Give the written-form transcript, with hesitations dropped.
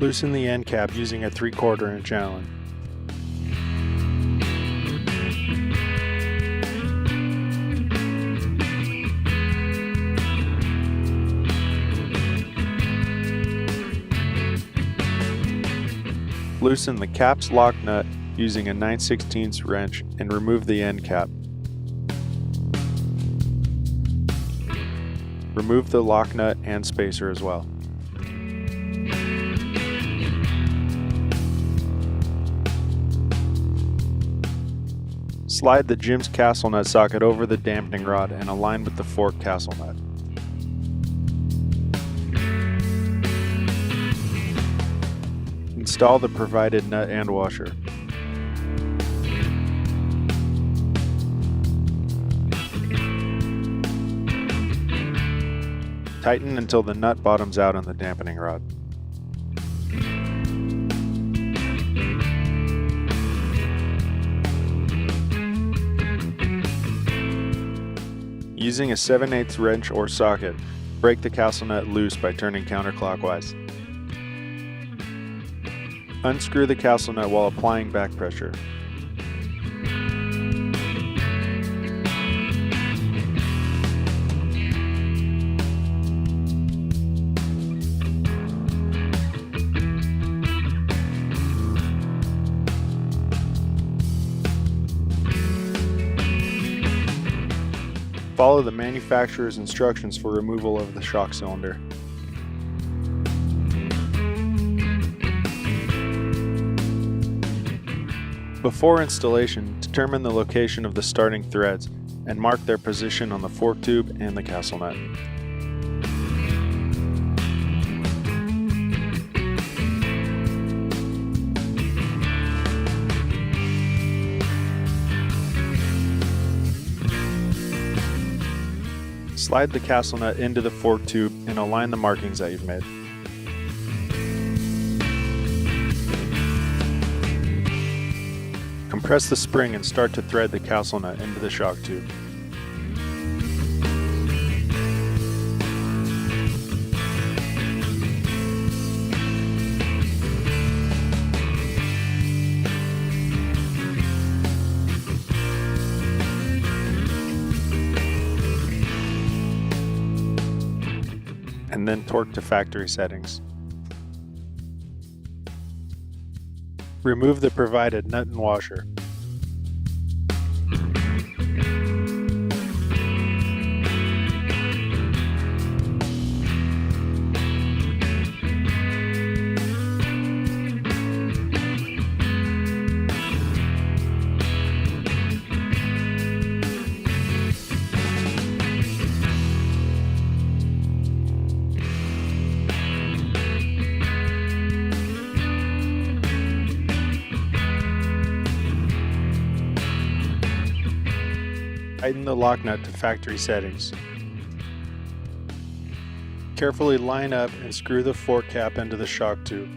Loosen the end cap using a 3/4 inch Allen. Loosen the cap's lock nut using a 9/16 wrench and remove the end cap. Remove the lock nut and spacer as well. Slide the Jim's castle nut socket over the dampening rod and align with the fork castle nut. Install the provided nut and washer. Tighten until the nut bottoms out on the dampening rod. Using a 7/8 wrench or socket, break the castle nut loose by turning counterclockwise. Unscrew the castle nut while applying back pressure. Follow the manufacturer's instructions for removal of the shock cylinder. Before installation, determine the location of the starting threads and mark their position on the fork tube and the castle nut. Slide the castle nut into the fork tube and align the markings that you've made. Compress the spring and start to thread the castle nut into the shock tube. And then torque to factory settings. Remove the provided nut and washer. Tighten the lock nut to factory settings. Carefully line up and screw the fork cap into the shock tube.